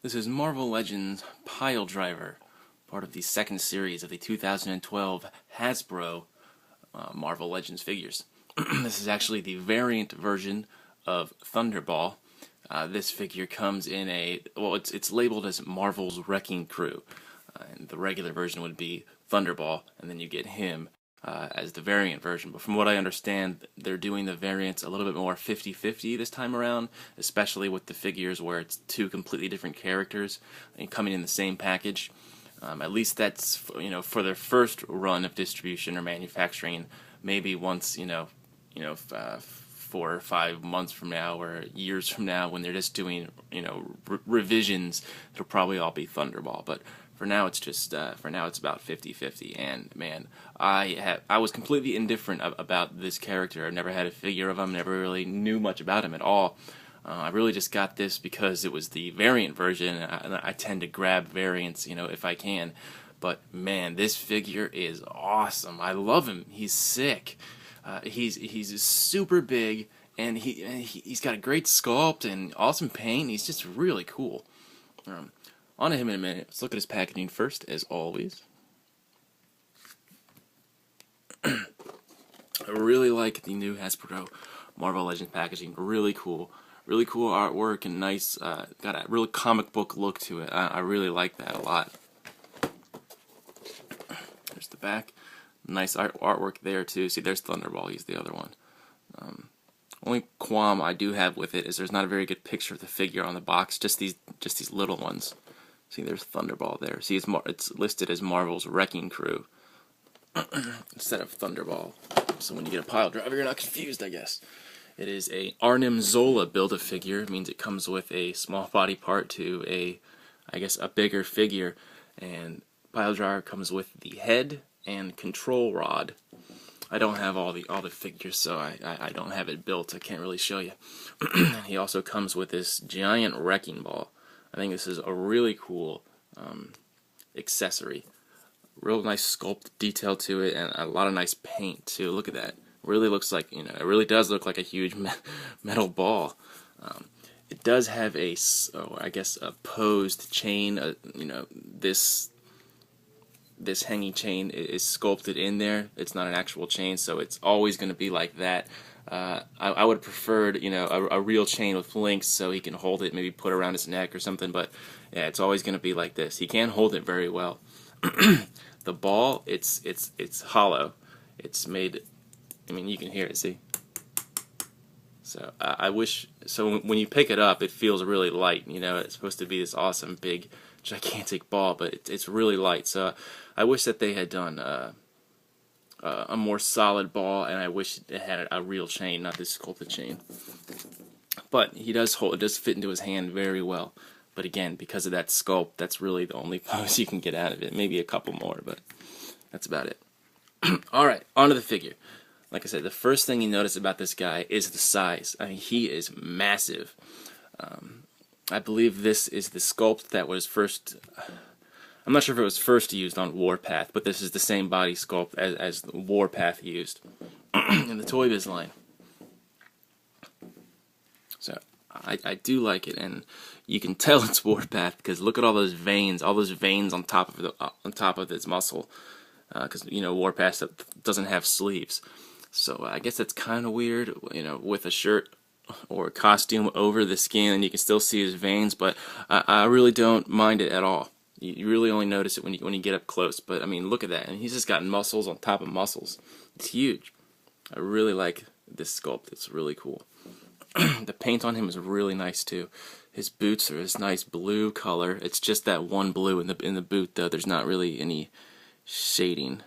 This is Marvel Legends Piledriver, part of the second series of the 2012 Hasbro Marvel Legends figures. This is actually the variant version of Thunderball. This figure comes in it's labeled as Marvel's Wrecking Crew. And the regular version would be Thunderball, and then you get him as the variant version. But from what I understand, they're doing the variants a little bit more 50-50 this time around, especially with the figures where it's two completely different characters and coming in the same package. At least that's for their first run of distribution or manufacturing. Maybe once 4 or 5 months from now or years from now, when they're just doing revisions, it'll probably all be Thunderball. But for now, it's just it's about 50-50. And man, I was completely indifferent about this character. I never had a figure of him. Never really knew much about him at all. I really just got this because it was the variant version, and I tend to grab variants, if I can. But man, this figure is awesome. I love him. He's sick. He's super big, and he's got a great sculpt and awesome paint. He's just really cool. On to him in a minute. Let's look at his packaging first, as always. I really like the new Hasbro Marvel Legends packaging. Really cool artwork and nice. Got a real comic book look to it. I really like that a lot. There's the back. Nice artwork there too. See, there's Thunderball. He's the other one. Only qualm I do have with it is there's not a very good picture of the figure on the box. Just these little ones. See, there's Thunderball there. See, it's listed as Marvel's Wrecking Crew instead of Thunderball. So when you get a Piledriver, you're not confused, I guess. It is a Arnim Zola Build-A-Figure. It means it comes with a small body part to a bigger figure. And Piledriver comes with the head and control rod. I don't have all the figures, so I don't have it built. I can't really show you. He also comes with this giant wrecking ball. I think this is a really cool accessory. Real nice sculpt detail to it, and a lot of nice paint too. Look at that. Really looks like, it really does look like a huge metal ball. It does have a posed chain. This hanging chain is sculpted in there. It's not an actual chain, so it's always going to be like that. I would have preferred, a real chain with links so he can hold it, maybe put it around his neck or something. But yeah, it's always going to be like this. He can hold it very well. The ball, it's hollow. It's made. I mean, you can hear it. See. So So when you pick it up, it feels really light. It's supposed to be this awesome big gigantic ball, but it's really light. So I wish that they had done a more solid ball, and I wish it had a real chain, not this sculpted chain. But it does fit into his hand very well. But again, because of that sculpt, that's really the only pose you can get out of it. Maybe a couple more, but that's about it. Alright, onto the figure. Like I said, the first thing you notice about this guy is the size. I mean, he is massive. I believe this is the sculpt that was first. I'm not sure if it was first used on Warpath, but this is the same body sculpt as Warpath used in the Toy Biz line. So I do like it, and you can tell it's Warpath because look at all those veins on top of its muscle. Because Warpath doesn't have sleeves, so I guess that's kind of weird. With a shirt or a costume over the skin, and you can still see his veins, but I really don't mind it at all. You really only notice it when you get up close. But I mean, look at that, and he's just got muscles on top of muscles. It's huge. I really like this sculpt. It's really cool. The paint on him is really nice too. His boots are this nice blue color. It's just that one blue in the boot, though. There's not really any shading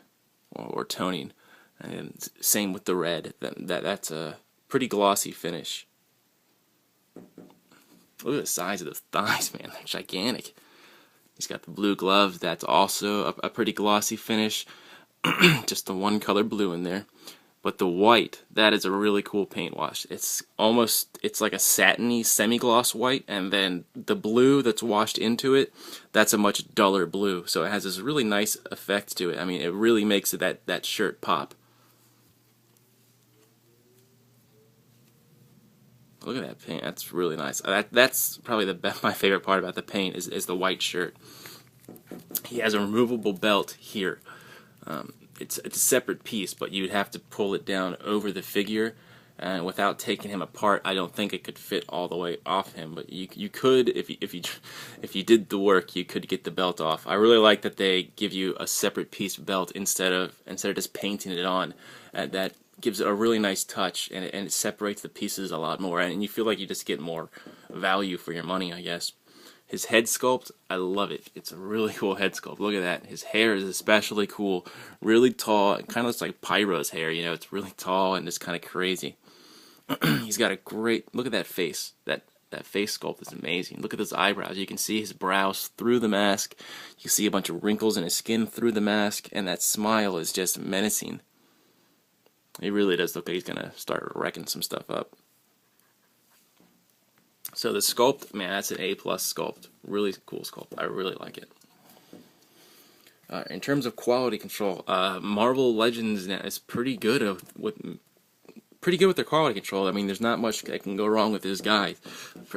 or toning. And same with the red. That's a pretty glossy finish. Look at the size of those thighs, man. They're gigantic. He's got the blue gloves. That's also a pretty glossy finish. Just the one color blue in there. But the white, that is a really cool paint wash. It's like a satiny semi-gloss white, and then the blue that's washed into it, that's a much duller blue. So it has this really nice effect to it. I mean, it really makes that shirt pop. Look at that paint. That's really nice. That's probably my favorite part about the paint is the white shirt. He has a removable belt here. It's a separate piece, but you'd have to pull it down over the figure, and without taking him apart, I don't think it could fit all the way off him. But you could, if you did the work, you could get the belt off. I really like that they give you a separate piece belt instead of just painting it on. That gives it a really nice touch, and it separates the pieces a lot more, and you feel like you just get more value for your money, I guess. His head sculpt, I love it. It's a really cool head sculpt. Look at that. His hair is especially cool. Really tall. It kind of looks like Pyro's hair, you know. It's really tall and just kind of crazy. He's got a great... Look at that face. That face sculpt is amazing. Look at those eyebrows. You can see his brows through the mask. You can see a bunch of wrinkles in his skin through the mask. And that smile is just menacing. He really does look like he's going to start wrecking some stuff up. So the sculpt, man, that's an A+ sculpt. Really cool sculpt. I really like it. In terms of quality control, Marvel Legends is pretty good with their quality control. I mean, there's not much that can go wrong with this guy.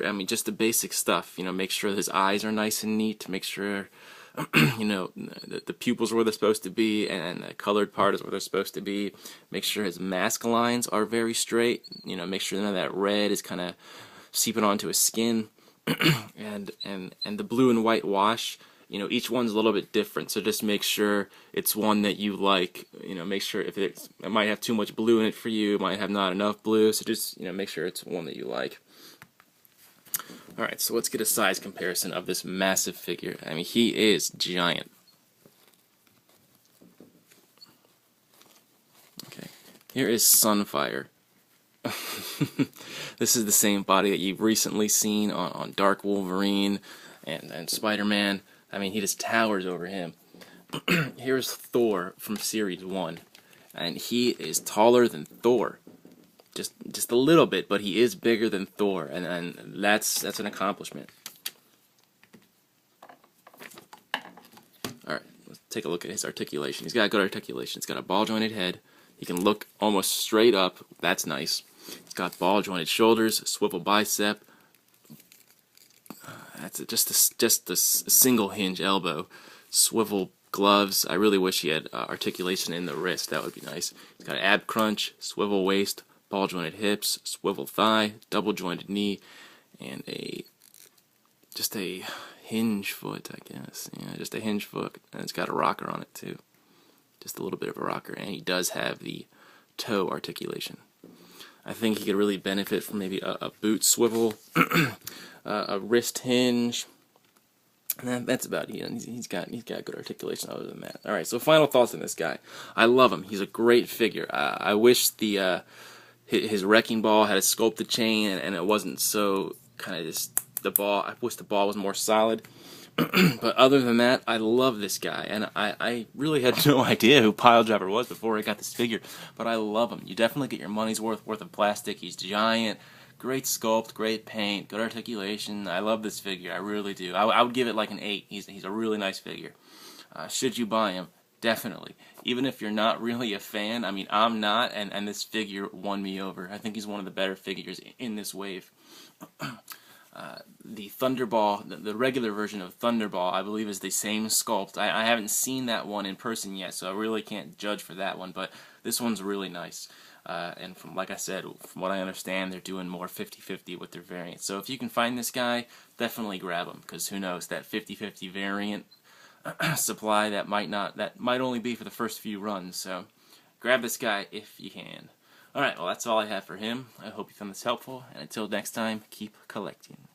I mean, just the basic stuff. You know, make sure his eyes are nice and neat. Make sure, you know, the pupils are where they're supposed to be, and the colored part is where they're supposed to be. Make sure his mask lines are very straight. You know, make sure none of that red is kind of seeping onto his skin, and the blue and white wash, you know, each one's a little bit different, so just make sure it's one that you like. You know, make sure if it might have too much blue in it for you, it might have not enough blue, so just, you know, make sure it's one that you like. Alright, so let's get a size comparison of this massive figure. I mean, he is giant. Okay, here is Sunfire. This is the same body that you've recently seen on Dark Wolverine and Spider-Man. I mean, he just towers over him. Here's Thor from Series 1, and he is taller than Thor. Just a little bit, but he is bigger than Thor, and that's an accomplishment. Alright, let's take a look at his articulation. He's got good articulation. He's got a ball-jointed head. He can look almost straight up. That's nice. He's got ball-jointed shoulders, swivel bicep. That's just a single hinge elbow. Swivel gloves. I really wish he had articulation in the wrist. That would be nice. He's got an ab crunch, swivel waist, ball-jointed hips, swivel thigh, double-jointed knee, and just a hinge foot, I guess. Yeah, just a hinge foot, and it's got a rocker on it too. Just a little bit of a rocker, and he does have the toe articulation. I think he could really benefit from maybe a boot swivel, a wrist hinge. And that's about it. He's got good articulation other than that. All right, so final thoughts on this guy. I love him. He's a great figure. I wish his wrecking ball had a sculpted chain, and it wasn't so kind of just the ball. I wish the ball was more solid. But other than that, I love this guy, and I really had no idea who Piledriver was before I got this figure, but I love him. You definitely get your money's worth of plastic. He's giant, great sculpt, great paint, good articulation. I love this figure, I really do. I would give it like an 8. He's a really nice figure. Should you buy him? Definitely. Even if you're not really a fan, I mean, I'm not, and this figure won me over. I think he's one of the better figures in this wave. The Thunderball, the regular version of Thunderball, I believe is the same sculpt. I haven't seen that one in person yet, so I really can't judge for that one, but this one's really nice. And like I said, from what I understand, they're doing more 50-50 with their variants. So if you can find this guy, definitely grab him, because who knows, that 50-50 variant supply, that might only be for the first few runs, so grab this guy if you can. Alright, well that's all I have for him. I hope you found this helpful, and until next time, keep collecting.